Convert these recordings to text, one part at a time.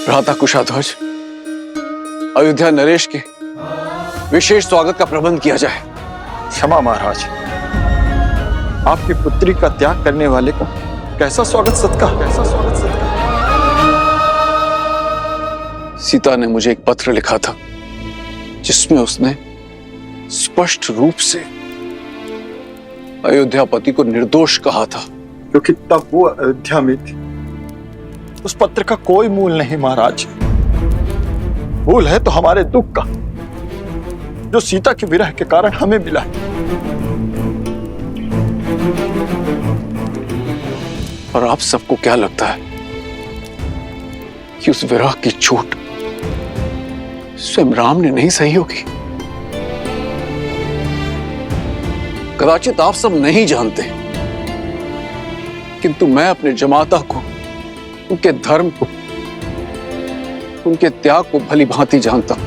भ्राता कुशाध्वज, अयोध्या नरेश के विशेष स्वागत का प्रबंध किया जाए। क्षमा महाराज, आपकी पुत्री का त्याग करने वाले का कैसा स्वागत सत्कार, कैसा स्वागत सत्कार। सीता ने मुझे एक पत्र लिखा था जिसमें उसने स्पष्ट रूप से अयोध्यापति को निर्दोष कहा था, क्योंकि तब वो अयोध्या में थी। उस पत्र का कोई मूल नहीं महाराज। मूल है तो हमारे दुख का, जो सीता के विरह के कारण हमें मिला। और आप सबको क्या लगता है कि उस विरह की चोट स्वयं राम ने नहीं सही होगी? कदाचित आप सब नहीं जानते, किंतु मैं अपने जमाता को, उनके धर्म को, उनके त्याग को भली भांति जानता हूं।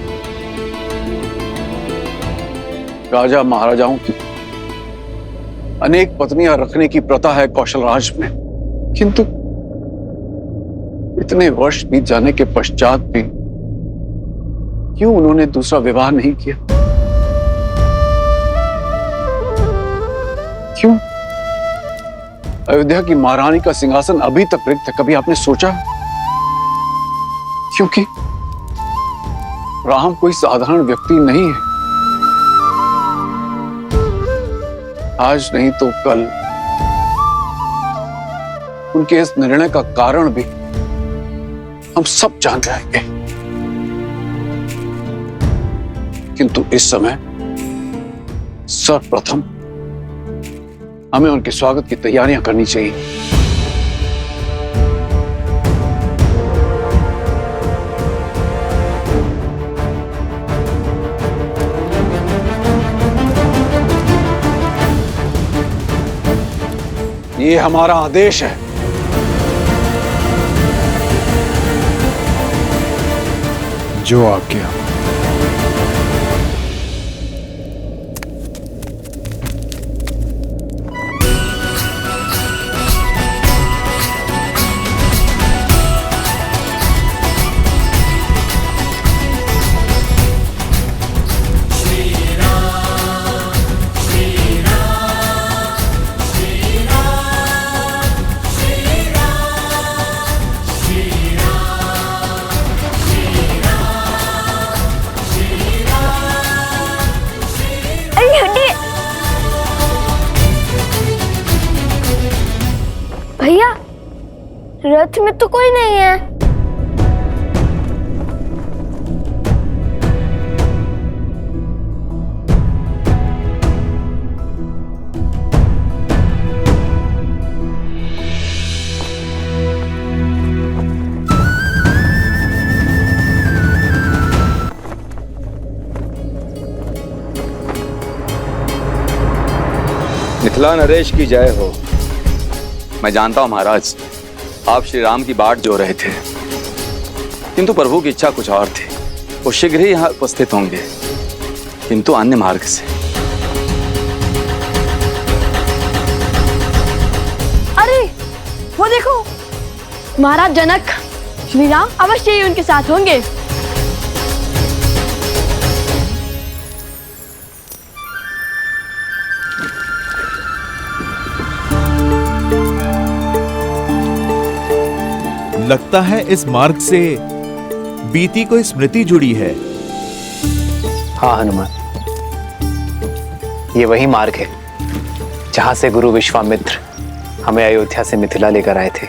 राजा महाराजाओं की अनेक पत्नियां रखने की प्रथा है कौशल राज में, किंतु इतने वर्ष बीत जाने के पश्चात भी क्यों उन्होंने दूसरा विवाह नहीं किया? क्यों अयोध्या की महारानी का सिंहासन अभी तक रिक्त है? कभी आपने सोचा? क्योंकि राम कोई साधारण व्यक्ति नहीं है। आज नहीं तो कल उनके इस निर्णय का कारण भी हम सब जान जाएंगे, किंतु इस समय सर्वप्रथम हमें उनके स्वागत की तैयारियां करनी चाहिए। ये हमारा आदेश है। जो आज्ञा। भैया, रथ में तो कोई नहीं है। मिथिला नरेश की जय हो। मैं जानता हूं महाराज, आप श्री राम की बाट जो रहे थे, किंतु प्रभु की इच्छा कुछ और थी। वो शीघ्र ही यहाँ उपस्थित होंगे, किंतु अन्य मार्ग से। अरे वो देखो, महाराज जनक, श्री राम अवश्य ही उनके साथ होंगे। लगता है इस मार्ग से बीती कोई स्मृति जुड़ी है। हाँ हनुमान, ये वही मार्ग है जहां से गुरु विश्वामित्र हमें अयोध्या से मिथिला लेकर आए थे।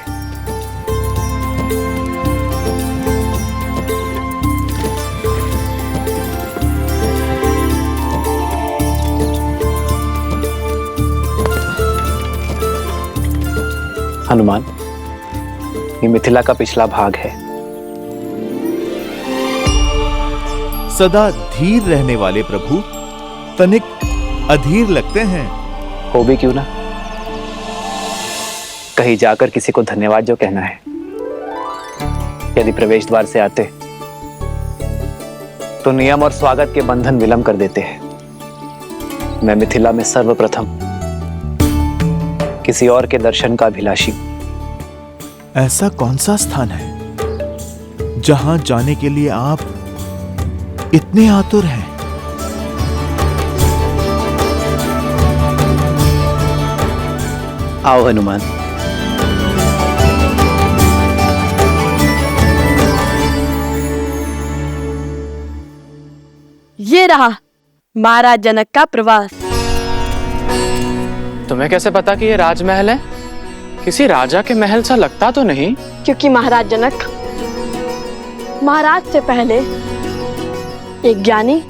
हनुमान, ये मिथिला का पिछला भाग है। सदा धीर रहने वाले प्रभु तनिक अधीर लगते हैं। हो भी क्यों ना, कहीं जाकर किसी को धन्यवाद जो कहना है। यदि प्रवेश द्वार से आते तो नियम और स्वागत के बंधन विलंब कर देते हैं। मैं मिथिला में सर्वप्रथम किसी और के दर्शन का अभिलाषी। ऐसा कौन सा स्थान है जहां जाने के लिए आप इतने आतुर हैं। आओ हनुमान। ये रहा महाराज जनक का प्रवास। तुम्हें कैसे पता कि ये राजमहल है? किसी राजा के महल सा लगता तो नहीं। क्योंकि महाराज जनक महाराज से पहले एक ज्ञानी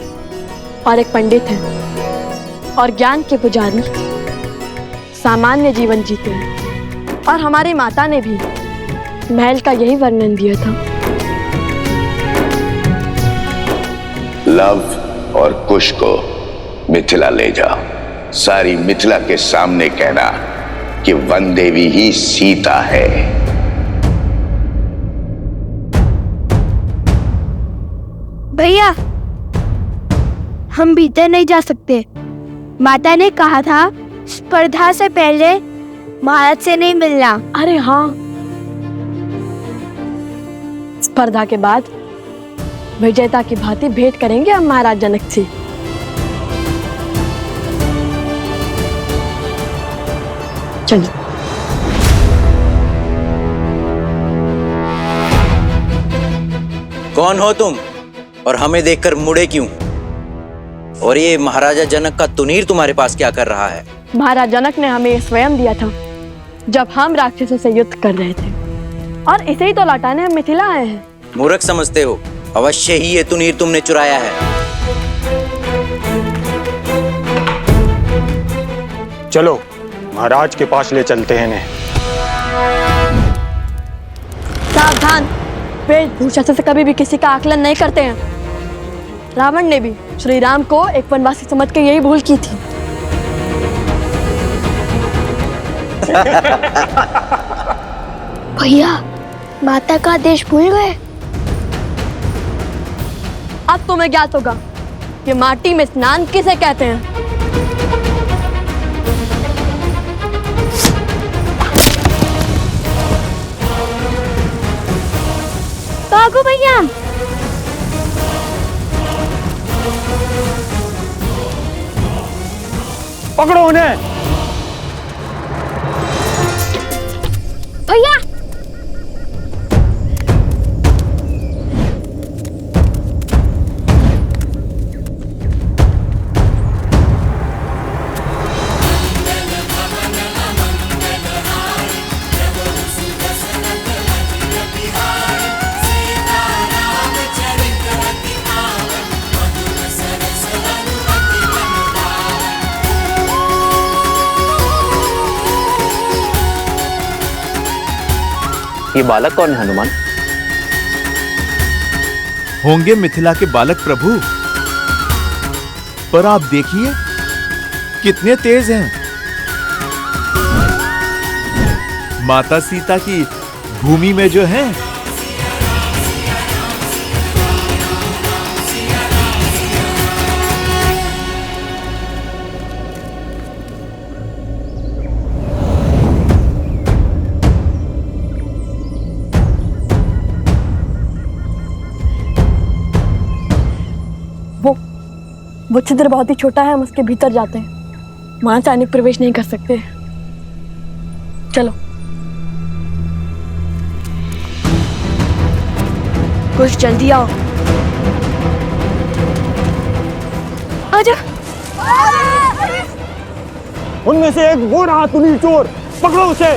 और एक पंडित है, और ज्ञान के पुजारी सामान्य जीवन जीते हैं। और हमारी माता ने भी महल का यही वर्णन दिया था। लव और कुश को मिथिला ले जाओ। सारी मिथिला के सामने कहना कि वन देवी ही सीता है। भैया, हम भीतर नहीं जा सकते। माता ने कहा था स्पर्धा से पहले महाराज से नहीं मिलना। अरे हाँ, स्पर्धा के बाद विजेता की भांति भेंट करेंगे हम महाराज जनक से। चलिए। कौन हो तुम और हमें देखकर मुड़े क्यों? और ये महाराजा जनक का तुनीर तुम्हारे पास क्या कर रहा है? महाराज जनक ने हमें स्वयं दिया था जब हम राक्षसों से युद्ध कर रहे थे, और इसे ही तो लौटाने हम मिथिला आए हैं। मूर्ख समझते हो? अवश्य ही ये तुनीर तुमने चुराया है। चलो महाराज के पास ले चलते हैं इन्हें। सावधान, वेशभूषा से कभी भी किसी का आकलन नहीं करते हैं। रावण ने भी श्री राम को एक वनवासी समझ के यही भूल की थी। भैया, माता का आदेश भूल गए? अब तुम्हें ज्ञात होगा कि माटी में स्नान किसे कहते हैं। भागो भैया। पकड़ो उन्हें। भैया, ये बालक कौन है हनुमान? होंगे मिथिला के बालक प्रभु, पर आप देखिए कितने तेज हैं। माता सीता की भूमि में जो है, वो छिद्र बहुत ही छोटा है, हम उसके भीतर जाते हैं। वहां से सैनिक प्रवेश नहीं कर सकते। चलो। कुछ जल्दी आओ। आजा। उनमें से एक वो रहा तुनीर चोर, पकड़ो उसे।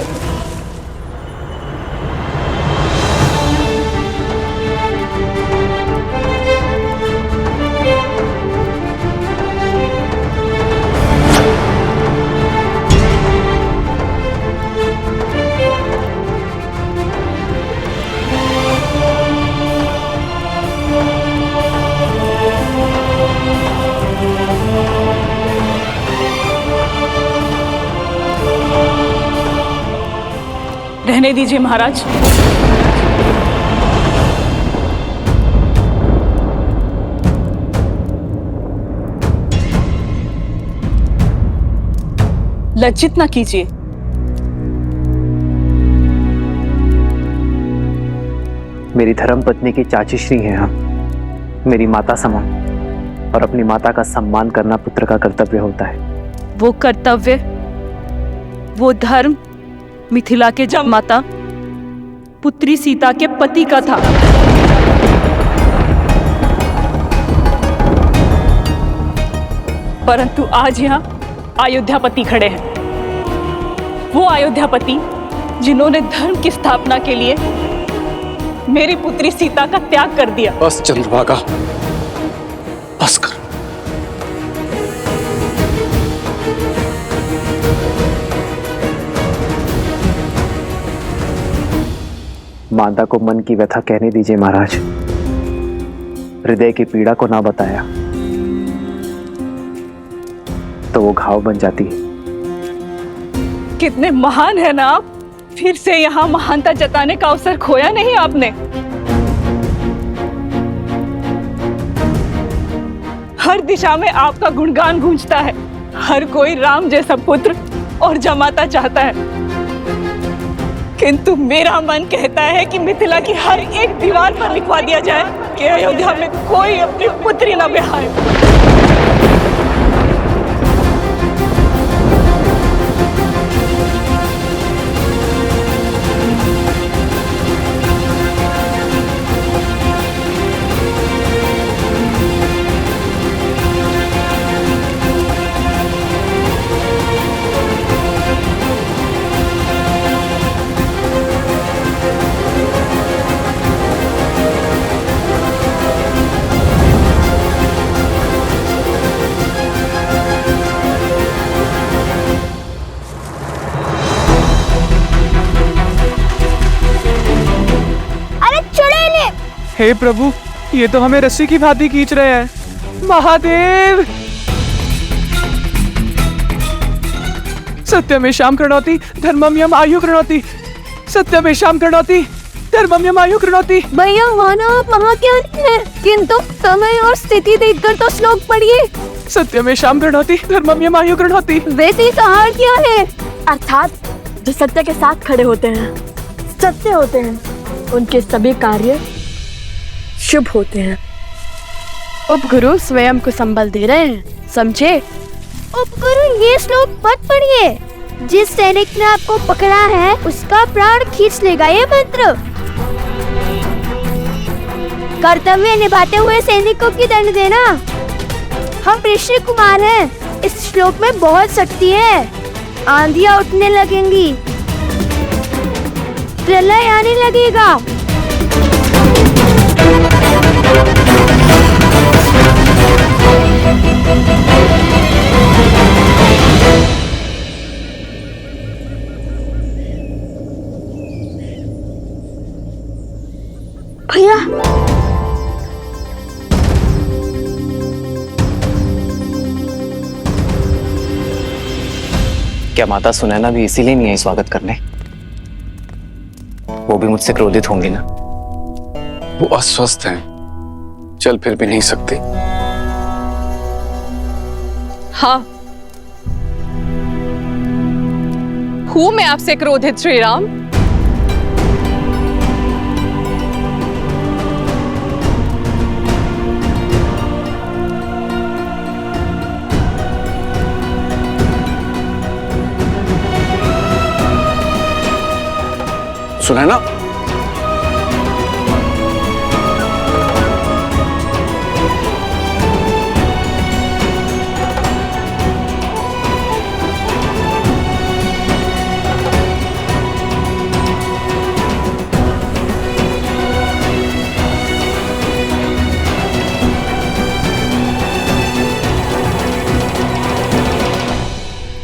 रहने दीजिए महाराज। लज्जित ना कीजिए। मेरी धर्म पत्नी की चाची श्री हैं हम, मेरी माता समान, और अपनी माता का सम्मान करना पुत्र का कर्तव्य होता है। वो कर्तव्य, वो धर्म मिथिला के जमाता पुत्री सीता के पति का था। परंतु आज यहाँ अयोध्यापति खड़े हैं, वो अयोध्यापति जिन्होंने धर्म की स्थापना के लिए मेरी पुत्री सीता का त्याग कर दिया। बस चंद्रभागा, बस कर। माता को मन की व्यथा कहने दीजिए महाराज, हृदय की पीड़ा को ना बताया तो वो घाव बन जाती है। कितने महान है ना आप, फिर से यहाँ महानता जताने का अवसर खोया नहीं आपने। हर दिशा में आपका गुणगान गूंजता है, हर कोई राम जैसा पुत्र और जमाता चाहता है, किंतु मेरा मन कहता है कि मिथिला की हर एक दीवार पर लिखवा दिया जाए कि अयोध्या में कोई अपनी पुत्री न ब्याहे। हे प्रभु, ये तो हमें रस्सी की भांति खींच रहे हैं। महादेव! सत्यमेषां कृणोति धर्मम्यम आयु कृणोति, सत्यमेषां कृणोति धर्मम्यम आयु कृणोति। भैया मानो आप वहाँ क्यों नहीं है, किंतु समय और स्थिति देखकर तो श्लोक पढ़िए। सत्यमेषां कृणोति धर्मम्यम आयु कृणोति। वैसे का अर्थ क्या है? अर्थात जो सत्य के साथ खड़े होते हैं, सत्य होते हैं, उनके सभी कार्य शुभ होते हैं। उपगुरु स्वयं को संबल दे रहे हैं, समझे? उपगुरु ये श्लोक मत पढ़िए, जिस सैनिक ने आपको पकड़ा है उसका प्राण खींच लेगा ये मंत्र। कर्तव्य निभाते हुए सैनिकों की दंड देना। हम ऋषि कुमार हैं, इस श्लोक में बहुत शक्ति है। आंधियां उठने लगेंगी, प्रलय आने लगेगा। भैया क्या माता सुनैना भी इसीलिए नहीं आई स्वागत करने? वो भी मुझसे क्रोधित होंगी ना? वो अस्वस्थ हैं, चल फिर भी नहीं सकते। हाँ, हूं मैं आपसे क्रोधित श्री राम? सुनैना,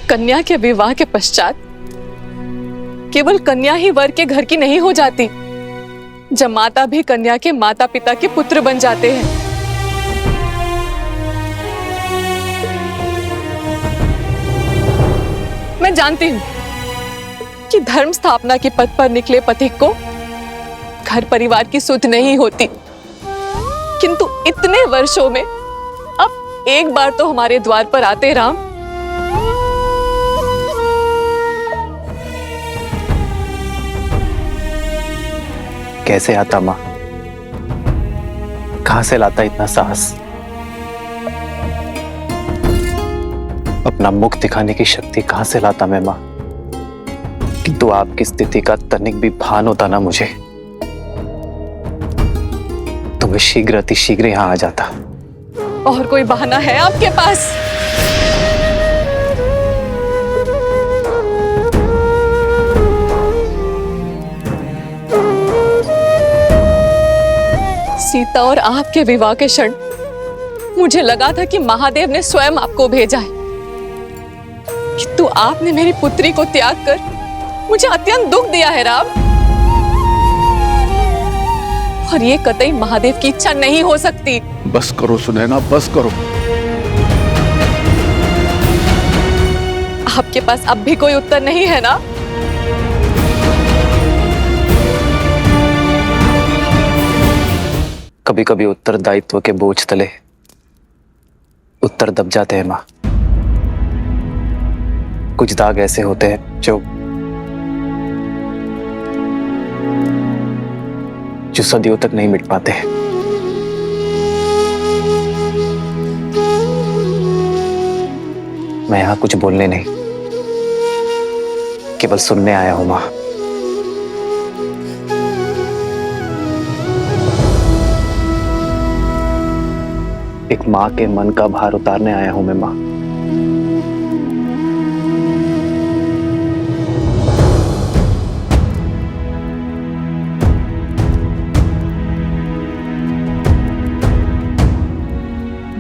कन्या के विवाह के पश्चात केवल कन्या ही वर के घर की नहीं हो जाती, जमाता भी कन्या के माता पिता के पुत्र बन जाते हैं। मैं जानती हूं कि धर्म स्थापना के पद पर निकले पथिक को घर परिवार की सुध नहीं होती, किंतु इतने वर्षों में अब एक बार तो हमारे द्वार पर आते राम। कैसे आता माँ? कहां से लाता इतना साहस? अपना मुख दिखाने की शक्ति कहां से लाता मैं मां? किंतु आपकी स्थिति का तनिक भी भान होता ना मुझे, तो मैं शीघ्र अतिशीघ्र यहां आ जाता। और कोई बहाना है आपके पास? सीता और आपके विवाह के क्षण मुझे लगा था कि महादेव ने स्वयं आपको भेजा है, किंतु आपने मेरी पुत्री को त्याग कर मुझे अत्यंत दुख दिया है राम। और ये कतई महादेव की इच्छा नहीं हो सकती। बस करो सुनैना, बस करो। आपके पास अब भी कोई उत्तर नहीं है ना? कभी कभी उत्तरदायित्व के बोझ तले उत्तर दब जाते हैं मां। कुछ दाग ऐसे होते हैं जो सदियों तक नहीं मिट पाते। मैं यहां कुछ बोलने नहीं, केवल सुनने आया हूं मां। एक मां के मन का भार उतारने आया हूं मैं मां।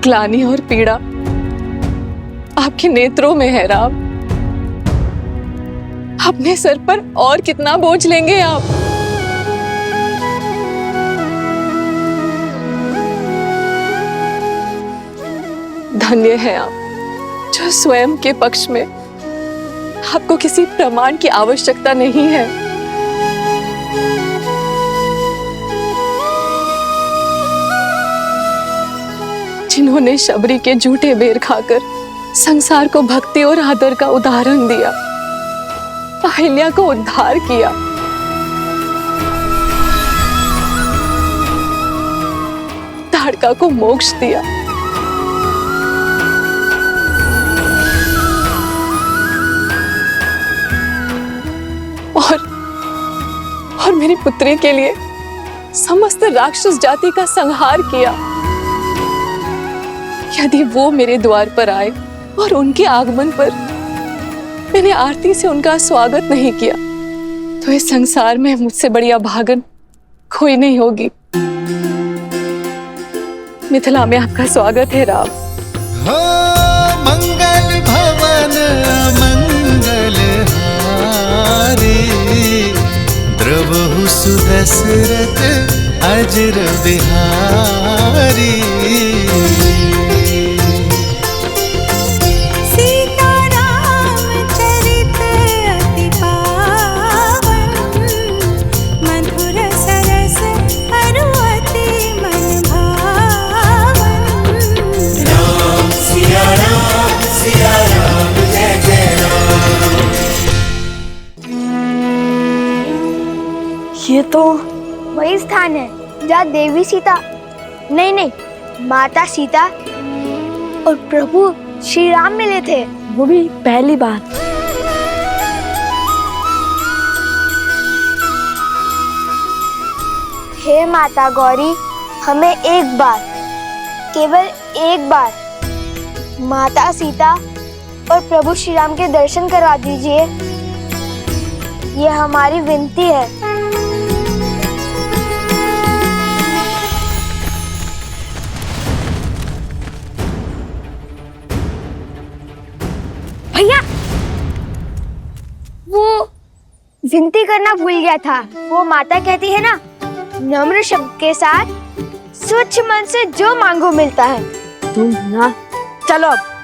ग्लानि और पीड़ा आपके नेत्रों में है राम। अपने सर पर और कितना बोझ लेंगे आप? धन्य है आप जो स्वयं के पक्ष में आपको किसी प्रमाण की आवश्यकता नहीं है। जिन्होंने शबरी के झूठे बेर खाकर संसार को भक्ति और आदर का उदाहरण दिया, अहिल्या को उद्धार किया, ताड़का को मोक्ष दिया, और मेरी पुत्री के लिए समस्त राक्षस जाति का संहार किया। यदि वो मेरे द्वार पर आए और उनके आगमन पर मैंने आरती से उनका स्वागत नहीं किया, तो इस संसार में मुझसे बड़ी अभागन कोई नहीं होगी। मिथिला में आपका स्वागत है राम। हो मंगल भवन मंगल हारी, द्रवहु सुदशरथ अजर बिहारी। ये तो वही स्थान है जहाँ देवी सीता, नहीं, माता सीता और प्रभु श्री राम मिले थे, वो भी पहली बार। हे माता गौरी, हमें एक बार, केवल एक बार माता सीता और प्रभु श्री राम के दर्शन करवा दीजिए। ये हमारी विनती है। भैया, वो विनती करना भूल गया था। वो माता कहती है ना, नम्र शब्द के साथ स्वच्छ मन से जो मांगो मिलता है। तुम ना, चलो अब।